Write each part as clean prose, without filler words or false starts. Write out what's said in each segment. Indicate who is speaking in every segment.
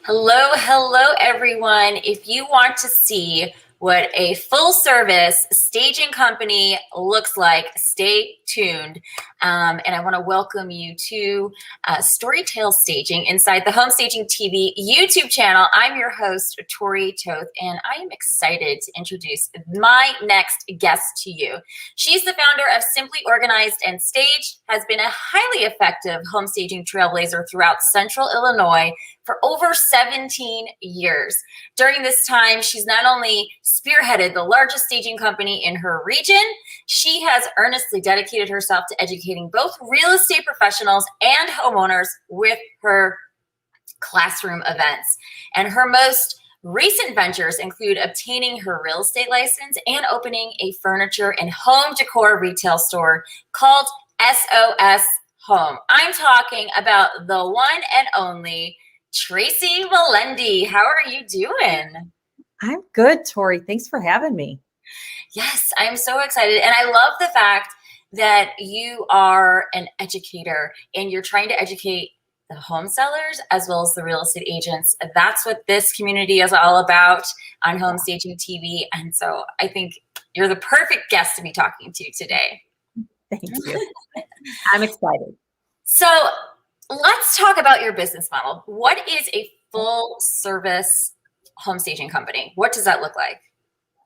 Speaker 1: Hello, everyone. If you want to see what a full service staging company looks like, stay tuned. And I want to welcome you to Storytale Staging inside the Home Staging TV YouTube channel. I'm your host, Tori Toth, and I am excited to introduce my next guest to you. She's the founder of Simply Organized and Staged, has been a highly effective home staging trailblazer throughout Central Illinois for over 17 years. During this time, she's not only spearheaded the largest staging company in her region, she has earnestly dedicated herself to educating both real estate professionals and homeowners with her classroom events. And her most recent ventures include obtaining her real estate license and opening a furniture and home decor retail store called Sos Home. I'm talking about the one and only Tracy Molendi. How are you doing?
Speaker 2: I'm good, Tori. Thanks for having me.
Speaker 1: Yes, I'm so excited. And I love the fact that you are an educator and you're trying to educate the home sellers as well as the real estate agents. That's what this community is all about on Home Staging TV. And so I think you're the perfect guest to be talking to today.
Speaker 2: Thank you. I'm excited.
Speaker 1: So let's talk about your business model. What is a full service home staging company? What does that look like?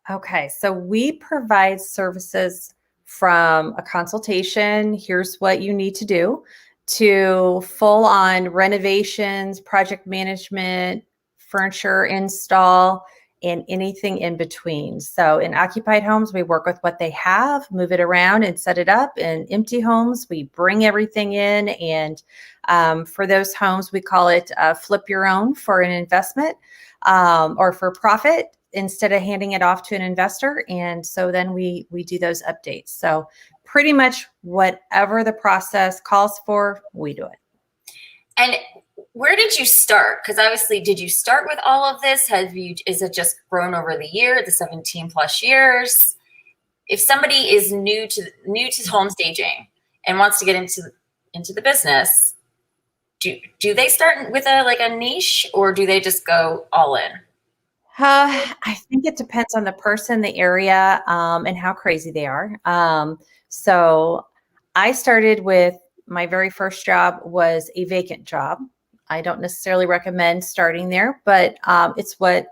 Speaker 2: Okay, so we provide services from a consultation, here's what you need to do, to full on renovations, project management, furniture install, and anything in between. So in occupied homes, we work with what they have, move it around and set it up. In empty homes, we bring everything in. And for those homes, we call it flip your own for an investment or for profit instead of handing it off to an investor. And so then we do those updates. So pretty much whatever the process calls for, we do it.
Speaker 1: And where did you start? Because obviously, did you start with all of this? Is it just grown over the year, the 17 plus years? If somebody is new to home staging and wants to get into the business, do they start with a niche, or do they just go all in?
Speaker 2: I think it depends on the person, the area, and how crazy they are. So I started with my very first job was a vacant job. I don't necessarily recommend starting there, but it's what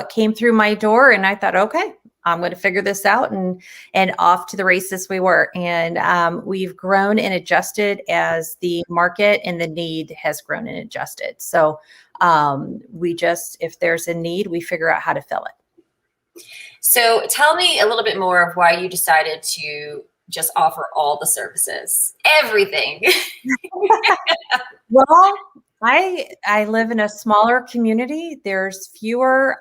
Speaker 2: came through my door, and I thought, okay, I'm going to figure this out, and off to the races we were. And we've grown and adjusted as the market and the need has grown and adjusted. So if there's a need, we figure out how to fill it.
Speaker 1: So tell me a little bit more of why you decided to just offer all the services, everything.
Speaker 2: Well, I live in a smaller community. There's fewer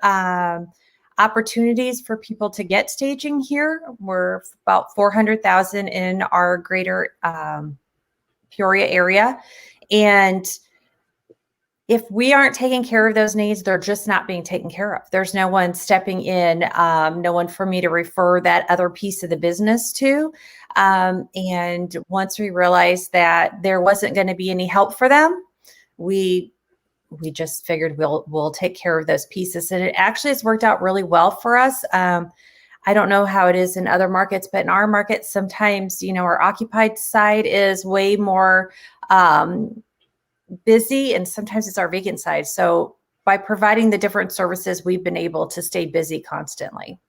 Speaker 2: opportunities for people to get staging here. We're about 400,000 in our greater Peoria area. And if we aren't taking care of those needs, they're just not being taken care of. There's no one stepping in, no one for me to refer that other piece of the business to. And once we realized that there wasn't going to be any help for them, we just figured we'll take care of those pieces. And it actually has worked out really well for us. I don't know how it is in other markets, but in our market, sometimes, our occupied side is way more busy, and sometimes it's our vacant side. So by providing the different services, we've been able to stay busy constantly.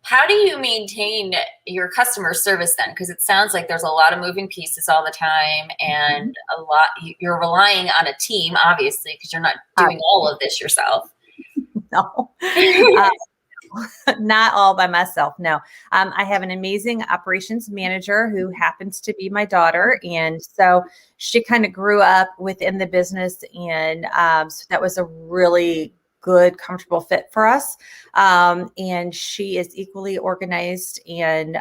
Speaker 1: How do you maintain your customer service then? Because it sounds like there's a lot of moving pieces all the time, and you're relying on a team, obviously, because you're not doing all of this yourself.
Speaker 2: No. Not all by myself. No, I have an amazing operations manager who happens to be my daughter. And so she kind of grew up within the business. And so that was a really good, comfortable fit for us. And she is equally organized and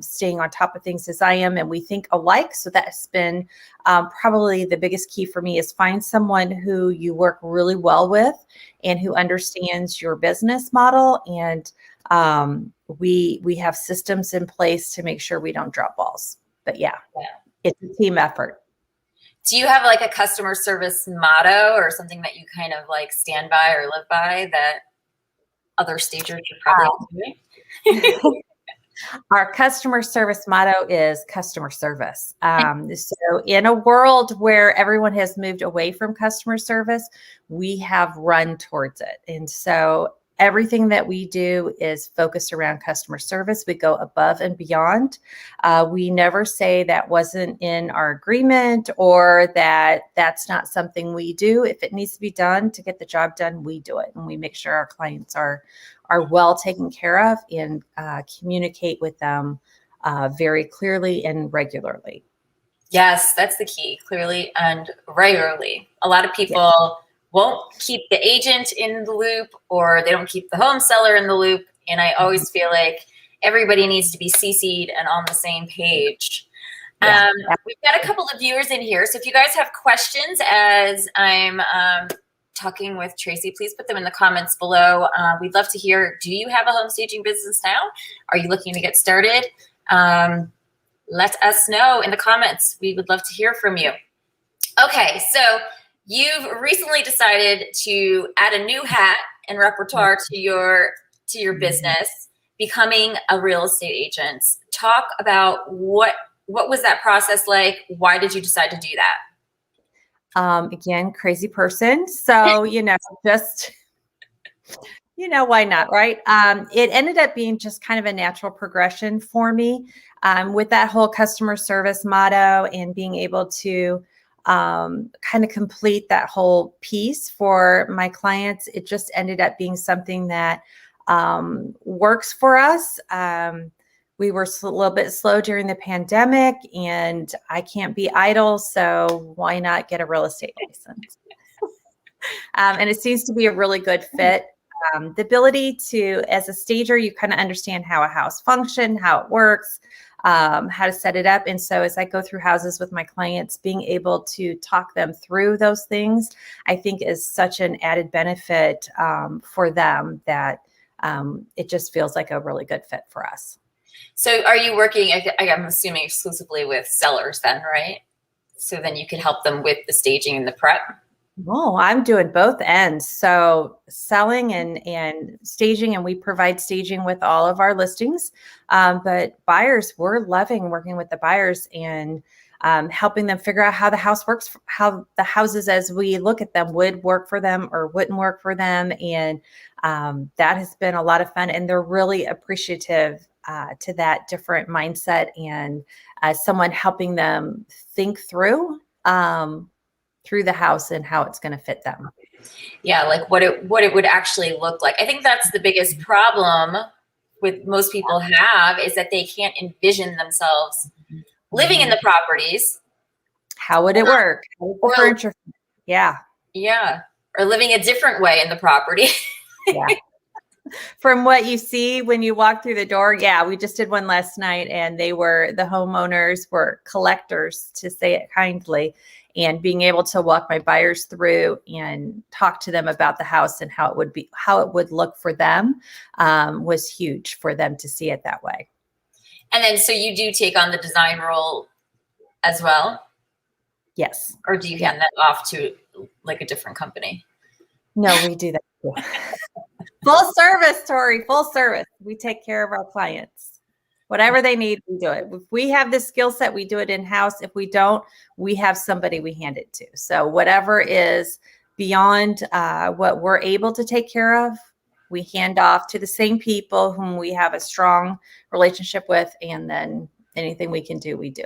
Speaker 2: staying on top of things as I am. And we think alike. So that's been probably the biggest key for me, is find someone who you work really well with and who understands your business model. And we have systems in place to make sure we don't drop balls. But yeah, it's a team effort.
Speaker 1: Do you have like a customer service motto or something that you kind of like stand by or live by that other stagers are probably doing?
Speaker 2: Our customer service motto is customer service. So in a world where everyone has moved away from customer service, we have run towards it. And so everything that we do is focused around customer service. We go above and beyond. We never say that wasn't in our agreement or that that's not something we do. If it needs to be done to get the job done, we do it. And we make sure our clients are well taken care of and communicate with them very clearly and regularly.
Speaker 1: Yes, that's the key, clearly and regularly. A lot of people won't keep the agent in the loop, or they don't keep the home seller in the loop. And I always feel like everybody needs to be CC'd and on the same page. We've got a couple of viewers in here. So if you guys have questions as I'm talking with Tracy, please put them in the comments below. We'd love to hear, do you have a home staging business now? Are you looking to get started? Let us know in the comments. We would love to hear from you. Okay, so you've recently decided to add a new hat and repertoire to your business, becoming a real estate agent. Talk about what was that process like? Why did you decide to do that?
Speaker 2: Again, crazy person. So, just, why not, right? It ended up being just kind of a natural progression for me with that whole customer service motto and being able to kind of complete that whole piece for my clients. It just ended up being something that works for us. We were a little bit slow during the pandemic, and I can't be idle, so why not get a real estate license? And it seems to be a really good fit. The ability to, as a stager, you kind of understand how a house functions, how it works, how to set it up. And so as I go through houses with my clients, being able to talk them through those things, I think is such an added benefit for them that it just feels like a really good fit for us.
Speaker 1: So are you working, I'm assuming, exclusively with sellers then, right? So then you can help them with the staging and the prep?
Speaker 2: Oh, I'm doing both ends. So selling and staging, and we provide staging with all of our listings. But buyers, we're loving working with the buyers and helping them figure out how the house works, how the houses as we look at them would work for them or wouldn't work for them. And that has been a lot of fun. And they're really appreciative to that different mindset and someone helping them think through the house and how it's going to fit them.
Speaker 1: Yeah, like what it would actually look like. I think that's the biggest problem with most people have, is that they can't envision themselves living in the properties.
Speaker 2: How would it work? Or furniture? Yeah.
Speaker 1: Yeah. Or living a different way in the property.
Speaker 2: Yeah. From what you see when you walk through the door. Yeah, we just did one last night, and the homeowners were collectors, to say it kindly, and being able to walk my buyers through and talk to them about the house and how it would look for them was huge for them to see it that way.
Speaker 1: And then, so you do take on the design role as well?
Speaker 2: Yes.
Speaker 1: Or do you hand that off to like a different company?
Speaker 2: No, we do that too. Full service, Tori, full service. We take care of our clients. Whatever they need, we do it. If we have this skill set, we do it in-house. If we don't, we have somebody we hand it to. So whatever is beyond what we're able to take care of, we hand off to the same people whom we have a strong relationship with, and then anything we can do, we do.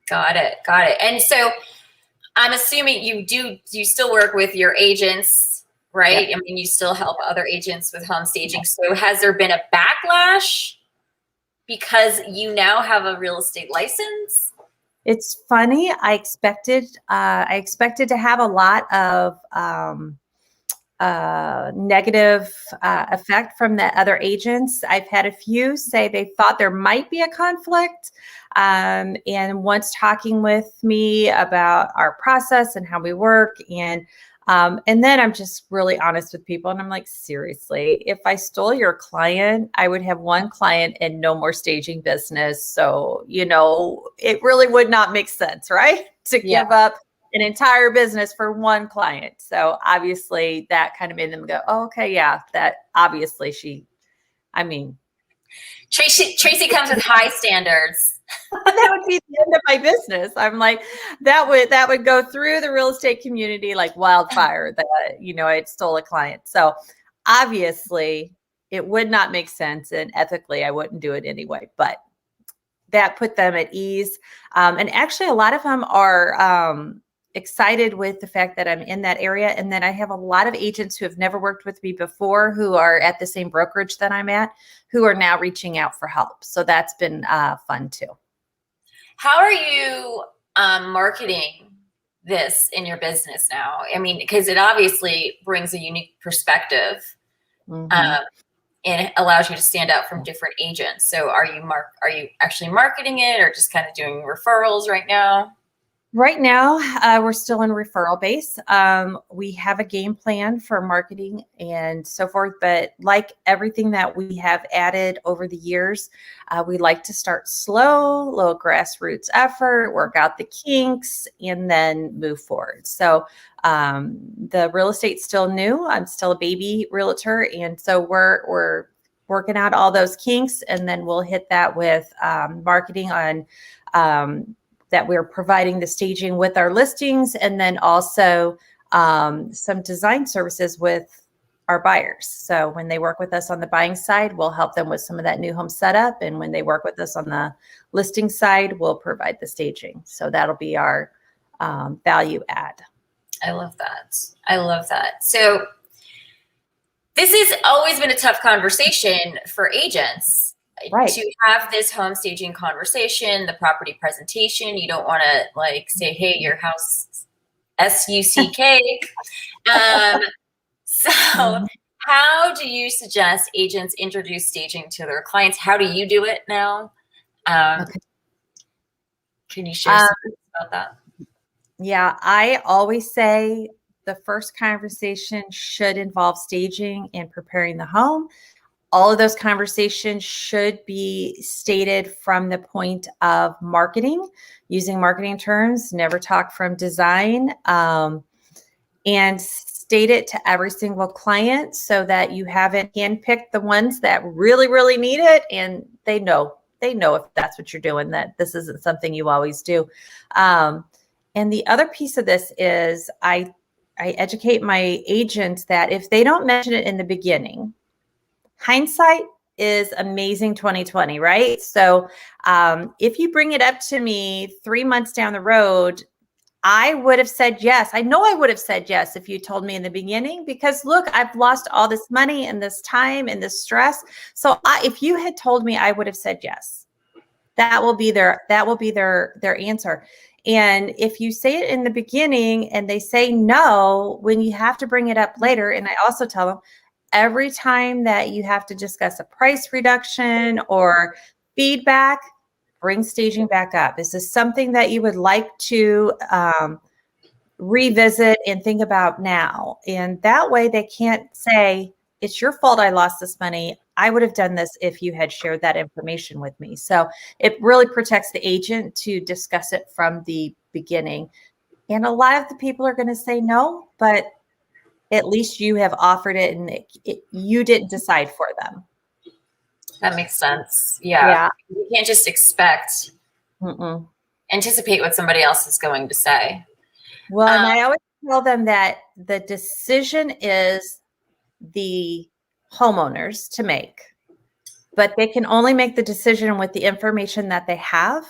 Speaker 1: Got it. And so I'm assuming you still work with your agents, right? Yep. I mean, you still help other agents with home staging. So has there been a backlash because you now have a real estate license?
Speaker 2: It's funny. I expected to have a lot of negative effect from the other agents. I've had a few say they thought there might be a conflict. And once talking with me about our process and how we work, and And then I'm just really honest with people. And I'm like, seriously, if I stole your client, I would have one client and no more staging business. So, it really would not make sense, right? To
Speaker 1: Yeah.
Speaker 2: give up an entire business for one client. So obviously that kind of made them go, oh, okay, yeah, that obviously I mean,
Speaker 1: Tracy comes with high standards.
Speaker 2: that would be the end of my business. I'm like, that would go through the real estate community like wildfire that, I stole a client. So obviously it would not make sense. And ethically, I wouldn't do it anyway, but that put them at ease. And actually a lot of them are, excited with the fact that I'm in that area. And then I have a lot of agents who have never worked with me before, who are at the same brokerage that I'm at, who are now reaching out for help. So that's been fun too.
Speaker 1: How are you marketing this in your business now? I mean, because it obviously brings a unique perspective,
Speaker 2: Mm-hmm.
Speaker 1: and it allows you to stand out from different agents. So are you actually marketing it, or just kind of doing referrals right now?
Speaker 2: Right now, we're still in referral base. We have a game plan for marketing and so forth, but like everything that we have added over the years, we like to start slow, low grassroots effort, work out the kinks, and then move forward. So the real estate's still new. I'm still a baby realtor, and so we're working out all those kinks, and then we'll hit that with marketing on. That we're providing the staging with our listings, and then also some design services with our buyers. So when they work with us on the buying side, we'll help them with some of that new home setup. And when they work with us on the listing side, we'll provide the staging. So that'll be our value add.
Speaker 1: I love that. I love that. So this has always been a tough conversation for agents.
Speaker 2: Right.
Speaker 1: To have this home staging conversation, the property presentation. You don't want to say, hey, your house SUCK. So
Speaker 2: Mhm.
Speaker 1: how do you suggest agents introduce staging to their clients? How do you do it now?
Speaker 2: Okay.
Speaker 1: Can you share something about that?
Speaker 2: Yeah, I always say the first conversation should involve staging and preparing the home. All of those conversations should be stated from the point of marketing, using marketing terms, never talk from design, and state it to every single client so that you haven't handpicked the ones that really, really need it. And they know if that's what you're doing, that this isn't something you always do. And the other piece of this is I educate my agents that if they don't mention it in the beginning, hindsight is amazing 2020, right? So if you bring it up to me 3 months down the road, I would have said yes. I know I would have said yes if you told me in the beginning, because look, I've lost all this money and this time and this stress. So if you had told me, I would have said yes. That will be their answer. And if you say it in the beginning and they say no, when you have to bring it up later, and I also tell them, every time that you have to discuss a price reduction or feedback, bring staging back up. Is this something that you would like to revisit and think about now? And that way they can't say, it's your fault I lost this money. I would have done this if you had shared that information with me. So it really protects the agent to discuss it from the beginning. And a lot of the people are going to say no, but at least you have offered it, and you didn't decide for them.
Speaker 1: That makes sense. Yeah.
Speaker 2: Yeah.
Speaker 1: You can't just anticipate what somebody else is going to say.
Speaker 2: Well, and I always tell them that the decision is the homeowners to make, but they can only make the decision with the information that they have.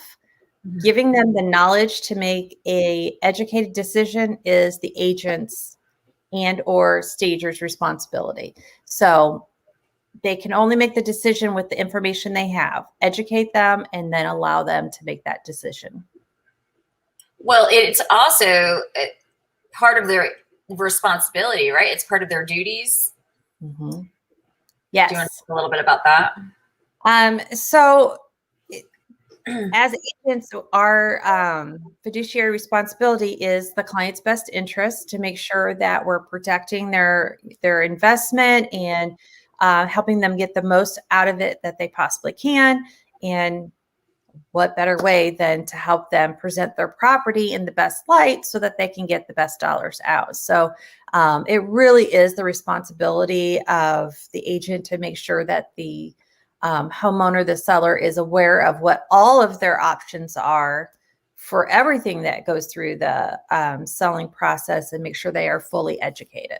Speaker 2: Mm-hmm. Giving them the knowledge to make a educated decision is the agent's and or stager's responsibility. So they can only make the decision with the information they have. Educate them and then allow them to make that decision.
Speaker 1: Well, it's also part of their responsibility, right? It's part of their duties.
Speaker 2: Mm-hmm. Yes.
Speaker 1: Do you want to talk a little bit about that?
Speaker 2: So As agents, our fiduciary responsibility is the client's best interest to make sure that we're protecting their investment and helping them get the most out of it that they possibly can. And what better way than to help them present their property in the best light so that they can get the best dollars out. So it really is the responsibility of the agent to make sure that the homeowner, the seller, is aware of what all of their options are for everything that goes through the selling process, and make sure they are fully educated.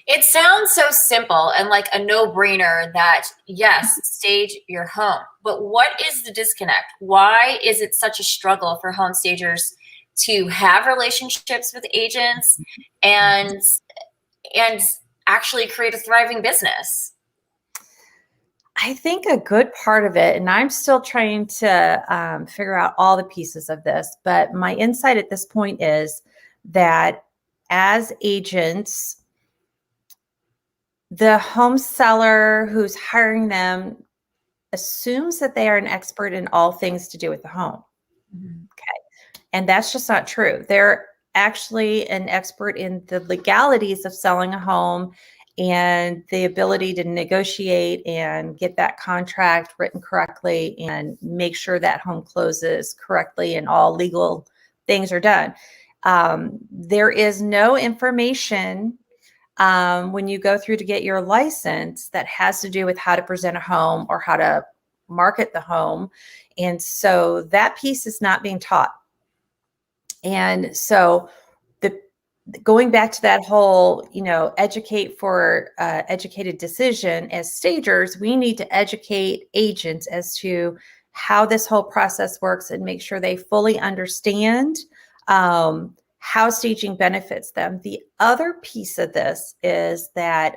Speaker 1: It sounds so simple and like a no-brainer that yes, stage your home. But what is the disconnect? Why is it such a struggle for home stagers to have relationships with agents and and actually create a thriving business?
Speaker 2: I think a good part of it, and I'm still trying to figure out all the pieces of this, but my insight at this point is that as agents, the home seller who's hiring them assumes that they are an expert in all things to do with the home.
Speaker 1: Mm-hmm.
Speaker 2: And that's just not true. They're actually an expert in the legalities of selling a home and the ability to negotiate and get that contract written correctly and make sure that home closes correctly and all legal things are done. There is no information when you go through to get your license that has to do with how to present a home or how to market the home. And so that piece is not being taught. And so the going back to that whole, educate for educated decision, as stagers, we need to educate agents as to how this whole process works and make sure they fully understand how staging benefits them. The other piece of this is that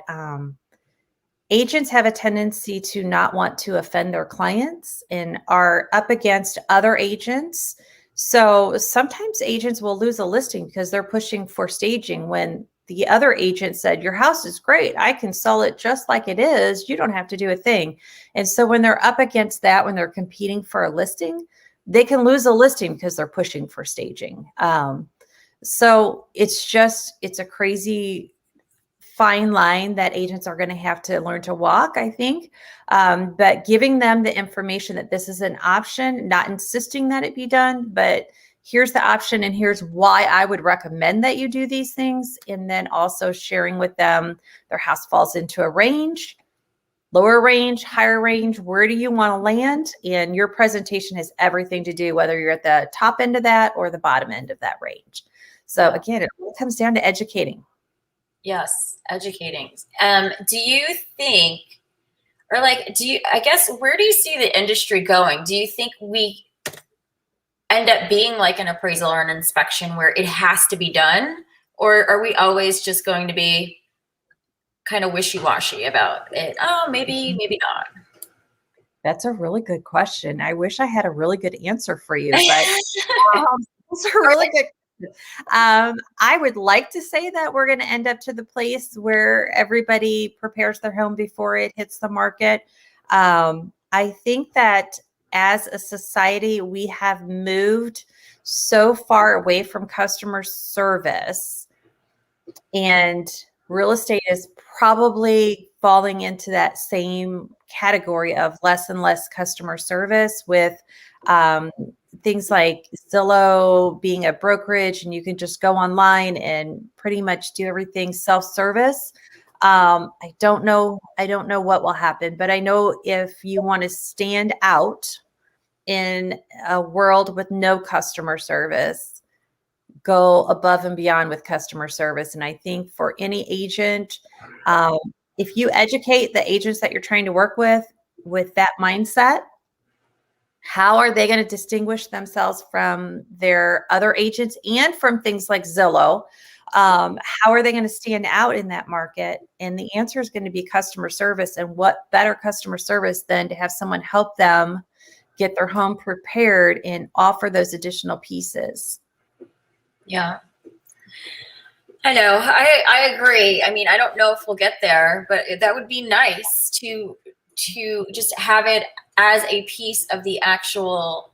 Speaker 2: agents have a tendency to not want to offend their clients and are up against other agents. So sometimes agents will lose a listing because they're pushing for staging when the other agent said, your house is great. I can sell it just like it is. You don't have to do a thing. And so when they're up against that, when they're competing for a listing, they can lose a listing because they're pushing for staging. So it's a crazy fine line that agents are going to have to learn to walk, I think. But giving them the information that this is an option, not insisting that it be done, but here's the option and here's why I would recommend that you do these things. And then also sharing with them their house falls into a range, lower range, higher range. Where do you want to land? And your presentation has everything to do whether you're at the top end of that or the bottom end of that range. So again, it all comes down to educating.
Speaker 1: Yes, educating. Do you think, or like, I guess, where do you see the industry going? Do you think we end up being like an appraisal or an inspection where it has to be done? Or are we always just going to be kind of wishy-washy about it? Oh, maybe not.
Speaker 2: That's a really good question. I wish I had a really good answer for you, but it's a really good I would like to say that we're going to end up to the place where everybody prepares their home before it hits the market. I think that as a society, we have moved so far away from customer service, and real estate is probably falling into that same category of less and less customer service with things like Zillow being a brokerage, and you can just go online and pretty much do everything self-service. I don't know what will happen, but I know if you want to stand out in a world with no customer service, go above and beyond with customer service. And I think for any agent, if you educate the agents that you're trying to work with that mindset, how are they going to distinguish themselves from their other agents and from things like Zillow? How are they going to stand out in that market? And the answer is going to be customer service. And what better customer service than to have someone help them get their home prepared and offer those additional pieces?
Speaker 1: Yeah. I know. I agree. I mean, I don't know if we'll get there, but that would be nice to just have it as a piece of the actual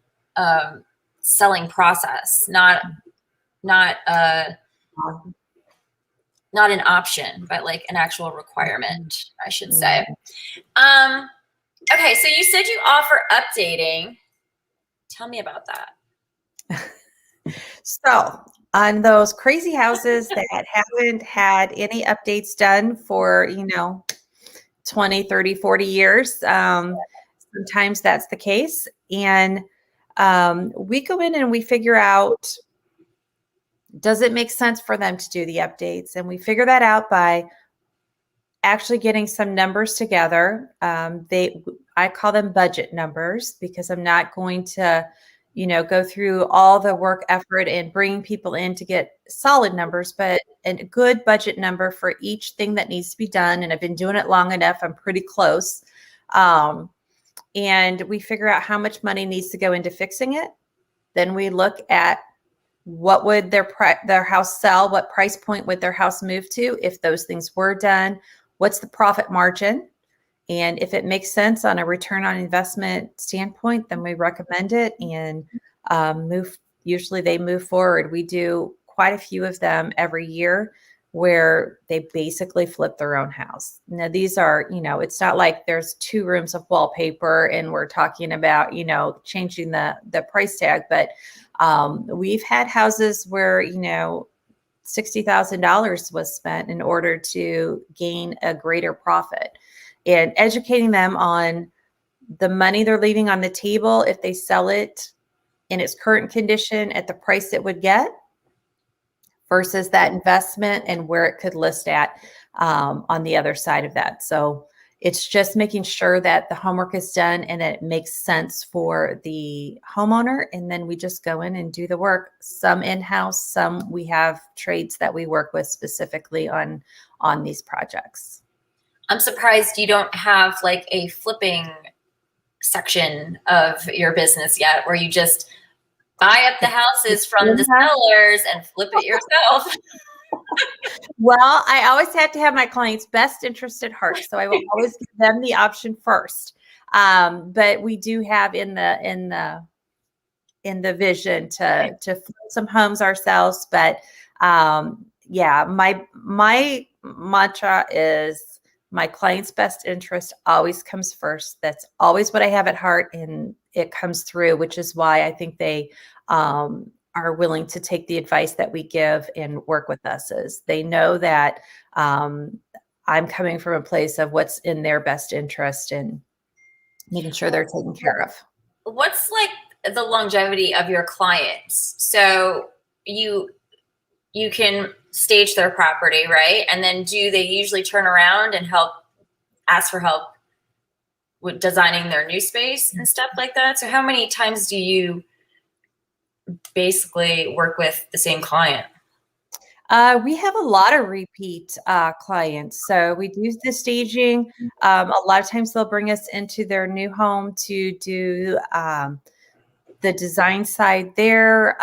Speaker 1: selling process, not not an option, but like an actual requirement, I should say. Okay, so you said you offer updating. Tell me about that.
Speaker 2: So on those crazy houses that haven't had any updates done for, 20, 30, 40 years, sometimes that's the case. And we go in and we figure out, does it make sense for them to do the updates? And we figure that out by actually getting some numbers together. I call them budget numbers because I'm not going to, go through all the work effort and bring people in to get solid numbers, but a good budget number for each thing that needs to be done. And I've been doing it long enough. I'm pretty close. And we figure out how much money needs to go into fixing it. Then we look at what would their house sell, what price point would their house move to if those things were done, what's the profit margin, and if it makes sense on a return on investment standpoint, then we recommend it and usually they move forward. We do quite a few of them every year where they basically flip their own house. Now these are, it's not like there's 2 rooms of wallpaper and we're talking about, changing the price tag, but we've had houses where, $60,000 was spent in order to gain a greater profit, and educating them on the money they're leaving on the table if they sell it in its current condition at the price it would get versus that investment and where it could list at on the other side of that. So it's just making sure that the homework is done and that it makes sense for the homeowner. And then we just go in and do the work. Some in-house, some we have trades that we work with specifically on these projects.
Speaker 1: I'm surprised you don't have like a flipping section of your business yet, where you just buy up the houses from the sellers and flip it yourself.
Speaker 2: Well, I always have to have my client's best interest at heart, so I will always give them the option first. But we do have in the vision to flip some homes ourselves. But yeah, my mantra is my client's best interest always comes first. That's always what I have at heart, and it comes through, which is why I think they are willing to take the advice that we give and work with us. Is they know that I'm coming from a place of what's in their best interest and making sure they're taken care of.
Speaker 1: What's like the longevity of your clients? So you can stage their property, right? And then do they usually turn around and ask for help with designing their new space and stuff like that? So how many times do you basically work with the same client?
Speaker 2: We have a lot of repeat clients. So we do the staging. A lot of times they'll bring us into their new home to do the design side there.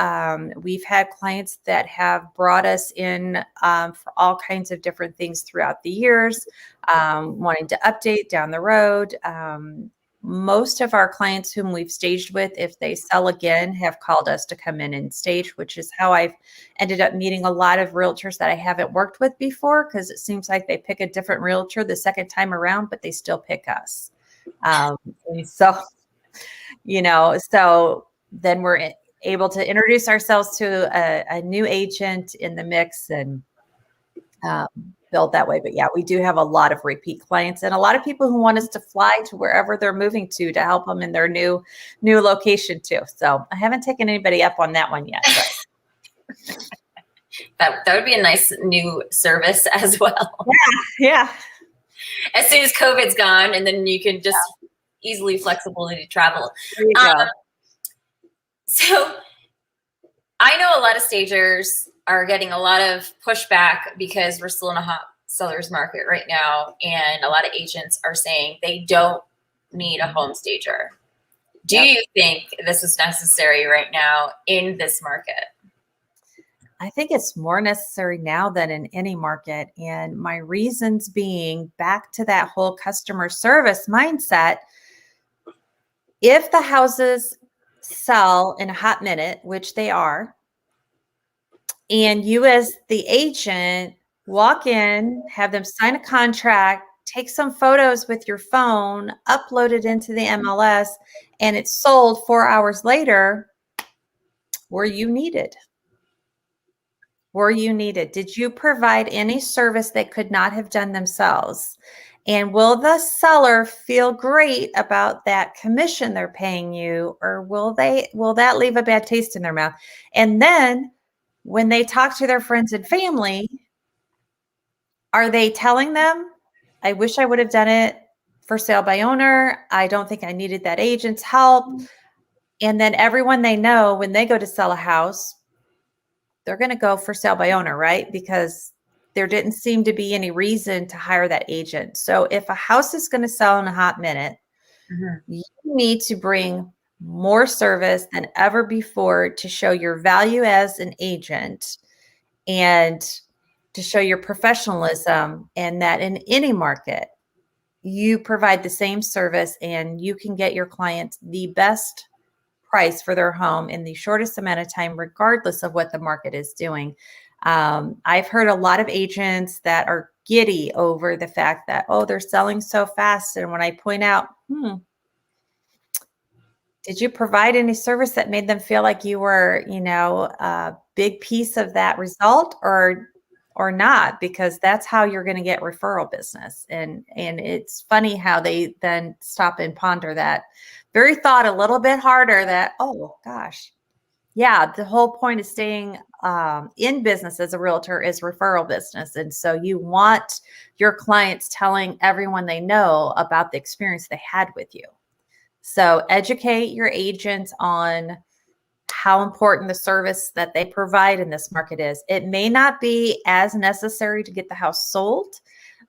Speaker 2: We've had clients that have brought us in for all kinds of different things throughout the years, wanting to update down the road. Most of our clients whom we've staged with, if they sell again, have called us to come in and stage, which is how I've ended up meeting a lot of realtors that I haven't worked with before, because it seems like they pick a different realtor the second time around, but they still pick us. And so, so then we're able to introduce ourselves to a new agent in the mix and build that way. But yeah, we do have a lot of repeat clients and a lot of people who want us to fly to wherever they're moving to help them in their new location too. So I haven't taken anybody up on that one yet.
Speaker 1: That would be a nice new service as well.
Speaker 2: Yeah.
Speaker 1: As soon as COVID's gone, and then you can just easily flexibility travel.
Speaker 2: There you go.
Speaker 1: So I know a lot of stagers are getting a lot of pushback because we're still in a hot seller's market right now. And a lot of agents are saying they don't need a home stager. Do you think this is necessary right now in this market?
Speaker 2: I think it's more necessary now than in any market. And my reasons being back to that whole customer service mindset. If the houses sell in a hot minute, which they are, and you as the agent walk in, have them sign a contract, take some photos with your phone, upload it into the MLS, and it's sold 4 hours later, were you needed? Were you needed? Did you provide any service they could not have done themselves? And will the seller feel great about that commission they're paying you, or will that leave a bad taste in their mouth? And then when they talk to their friends and family, are they telling them, I wish I would have done it for sale by owner. I don't think I needed that agent's help. And then everyone they know, when they go to sell a house, they're going to go for sale by owner, right? Because there didn't seem to be any reason to hire that agent. So if a house is going to sell in a hot minute, you need to bring more service than ever before to show your value as an agent and to show your professionalism, and that in any market, you provide the same service and you can get your clients the best price for their home in the shortest amount of time, regardless of what the market is doing. I've heard a lot of agents that are giddy over the fact that, oh, they're selling so fast. And when I point out, did you provide any service that made them feel like you were, a big piece of that result, or not? Because that's how you're going to get referral business. And it's funny how they then stop and ponder that very thought a little bit harder, that, oh gosh, yeah, the whole point of staying in business as a realtor is referral business. And so you want your clients telling everyone they know about the experience they had with you. So educate your agents on how important the service that they provide in this market is. It may not be as necessary to get the house sold,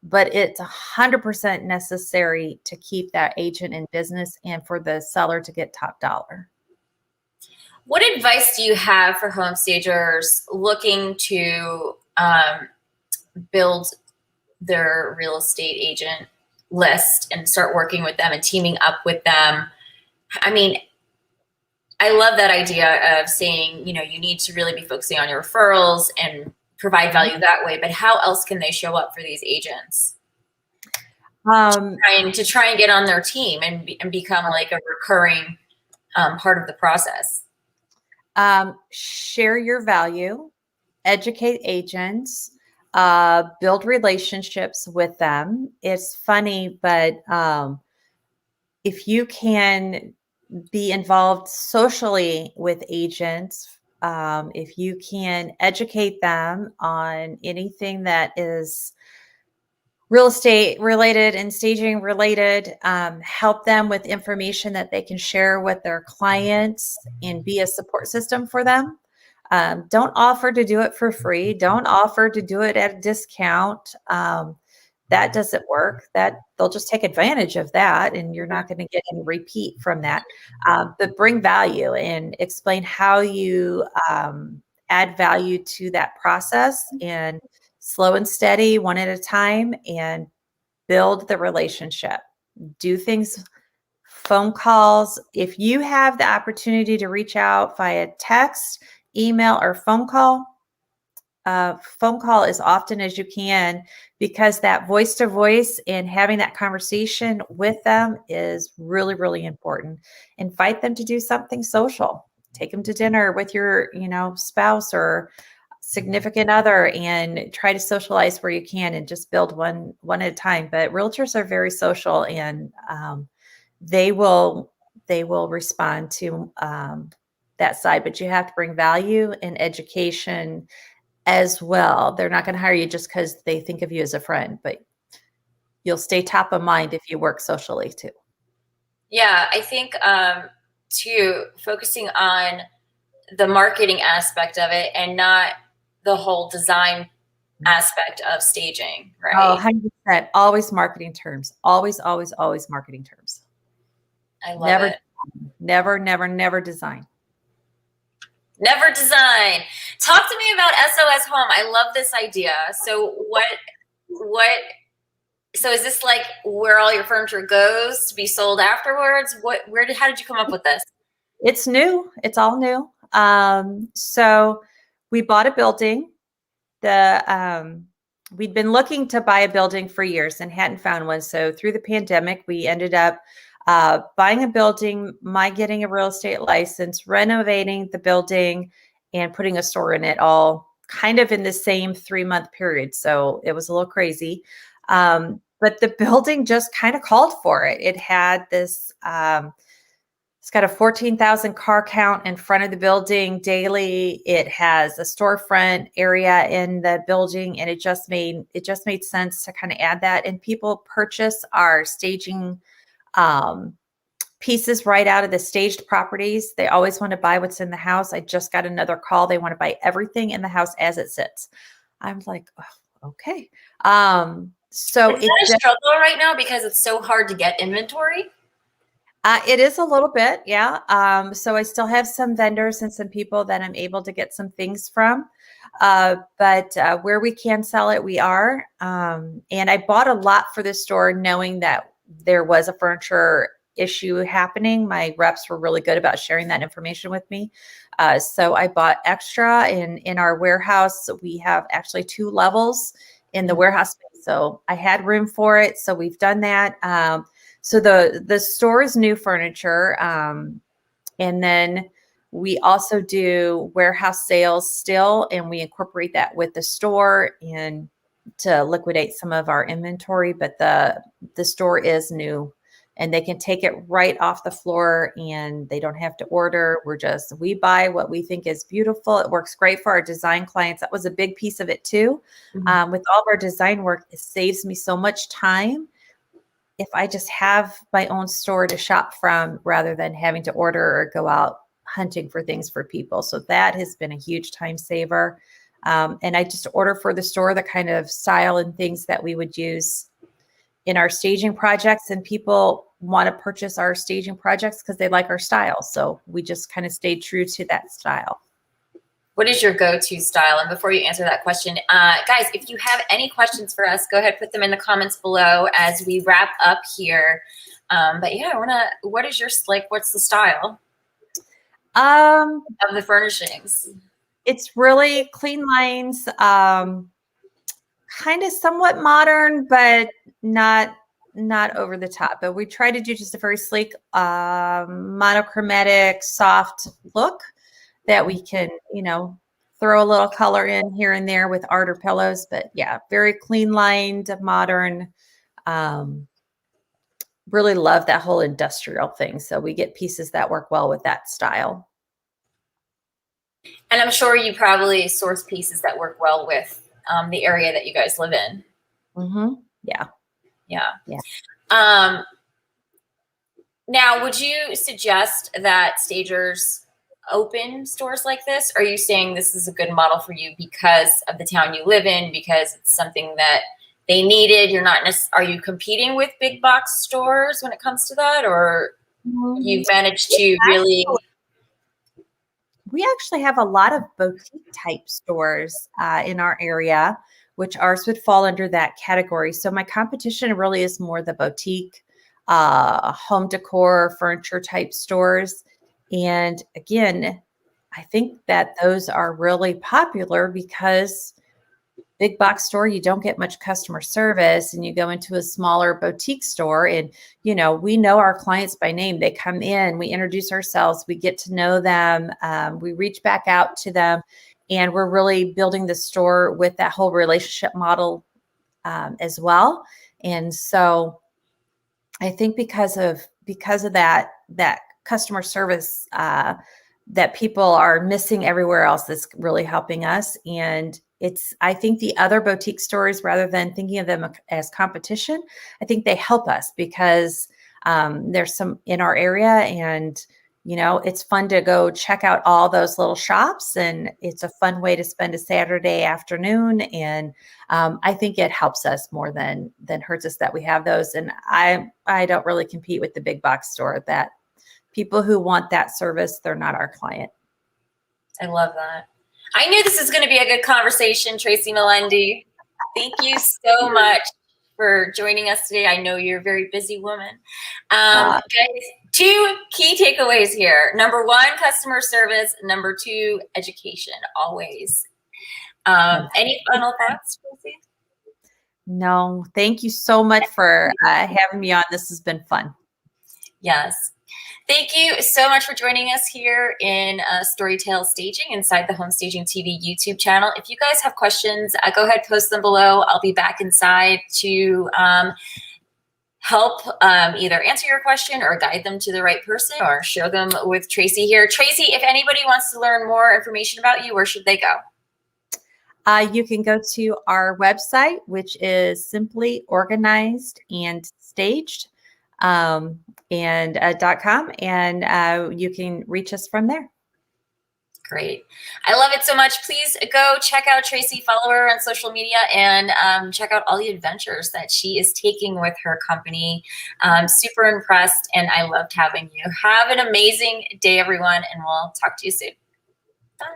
Speaker 2: but it's 100% necessary to keep that agent in business and for the seller to get top dollar.
Speaker 1: What advice do you have for home stagers looking to build their real estate agent list and start working with them and teaming up with them? I mean, I love that idea of saying, you need to really be focusing on your referrals and provide value that way. But how else can they show up for these agents? To try and get on their team and become like a recurring part of the process.
Speaker 2: Share your value, educate agents, build relationships with them. It's funny, but if you can be involved socially with agents, if you can educate them on anything that is real estate related and staging related, help them with information that they can share with their clients and be a support system for them. Don't offer to do it for free. Don't offer to do it at a discount. That doesn't work. That they'll just take advantage of that, and you're not going to get any repeat from that. But bring value and explain how you add value to that process, and slow and steady, one at a time, and build the relationship. Do things, phone calls. If you have the opportunity to reach out via text, email, or phone call as often as you can, because that voice to voice and having that conversation with them is really, really important. Invite them to do something social. Take them to dinner with your, spouse or significant other, and try to socialize where you can, and just build one at a time. But realtors are very social, and they will respond to that side. But you have to bring value and education as well. They're not going to hire you just because they think of you as a friend, but you'll stay top of mind if you work socially too.
Speaker 1: Yeah, I think too, focusing on the marketing aspect of it and not the whole design aspect of staging, right?
Speaker 2: Oh, 100%. Always marketing terms. Always, always, always marketing terms.
Speaker 1: I love it.
Speaker 2: Never, never, never design.
Speaker 1: Never design. Talk to me about SOS Home. I love this idea. So what So is this like where all your furniture goes to be sold afterwards? How did you come up with this?
Speaker 2: It's new. It's all new. So we bought a building. The We'd been looking to buy a building for years and hadn't found one. So through the pandemic, we ended up buying a building, my getting a real estate license, renovating the building, and putting a store in it, all kind of in the same 3-month period. So it was a little crazy. But the building just kind of called for it. It had this it's got a 14,000 car count in front of the building daily. It has a storefront area in the building, and it just made sense to kind of add that. And people purchase our staging pieces right out of the staged properties. They always want to buy what's in the house. I just got another call. They want to buy everything in the house as it sits. I'm like, oh, okay. So
Speaker 1: Is that a struggle right now because it's so hard to get inventory?
Speaker 2: It is a little bit, yeah. So I still have some vendors and some people that I'm able to get some things from. But where we can sell it, we are. And I bought a lot for the store knowing that there was a furniture issue happening. My reps were really good about sharing that information with me. So I bought extra in our warehouse. We have actually 2 levels in the warehouse space. So I had room for it. So we've done that. So the store is new furniture. And then we also do warehouse sales still, and we incorporate that with the store and to liquidate some of our inventory. But the store is new, and they can take it right off the floor, and they don't have to order. We buy what we think is beautiful. It works great for our design clients. That was a big piece of it too. With all of our design work, it saves me so much time if I just have my own store to shop from rather than having to order or go out hunting for things for people. So that has been a huge time saver. And I just order for the store the kind of style and things that we would use in our staging projects. And people want to purchase our staging projects because they like our style. So we just kind of stayed true to that style.
Speaker 1: What is your go-to style? And before you answer that question, guys, if you have any questions for us, go ahead, put them in the comments below as we wrap up here. But yeah, what's the style of the furnishings?
Speaker 2: It's really clean lines, kind of somewhat modern, but not over the top. But we try to do just a very sleek, monochromatic, soft look that we can, throw a little color in here and there with art or pillows. But yeah, very clean lined, modern. Really love that whole industrial thing. So we get pieces that work well with that style.
Speaker 1: And I'm sure you probably source pieces that work well with the area that you guys live in.
Speaker 2: Mm-hmm. Yeah.
Speaker 1: Now, would you suggest that stagers open stores like this? Or are you saying this is a good model for you because of the town you live in, because it's something that they needed? Are you competing with big box stores when it comes to that? Or you've managed to really...
Speaker 2: We actually have a lot of boutique type stores in our area, which ours would fall under that category. So my competition really is more the boutique, home decor, furniture type stores. And again, I think that those are really popular because big box store, you don't get much customer service, and you go into a smaller boutique store and, we know our clients by name. They come in, we introduce ourselves, we get to know them, we reach back out to them, and we're really building the store with that whole relationship model as well. And so I think because of that customer service that people are missing everywhere else, that's really helping us. And I think the other boutique stores, rather than thinking of them as competition, I think they help us because there's some in our area, and it's fun to go check out all those little shops, and it's a fun way to spend a Saturday afternoon. And I think it helps us more than hurts us that we have those. And I don't really compete with the big box store. That people who want that service, they're not our client.
Speaker 1: I love that. I knew this was going to be a good conversation, Tracy Molendi. Thank you so much for joining us today. I know you're a very busy woman. Guys, 2 key takeaways here. Number 1, customer service. Number 2, education, always. Any final thoughts, Tracy?
Speaker 2: No, thank you so much for having me on. This has been fun.
Speaker 1: Yes. Thank you so much for joining us here in Storytale Staging inside the Home Staging TV YouTube channel. If you guys have questions, go ahead, post them below. I'll be back inside to help either answer your question or guide them to the right person or show them with Tracy here. Tracy, if anybody wants to learn more information about you, where should they go?
Speaker 2: You can go to our website, which is simply organized and staged .com, and you can reach us from there.
Speaker 1: Great. I love it so much. Please go check out Tracy, follow her on social media, and check out all the adventures that she is taking with her company. Super impressed, and I loved having you. Have an amazing day, everyone, and we'll talk to you soon. Bye.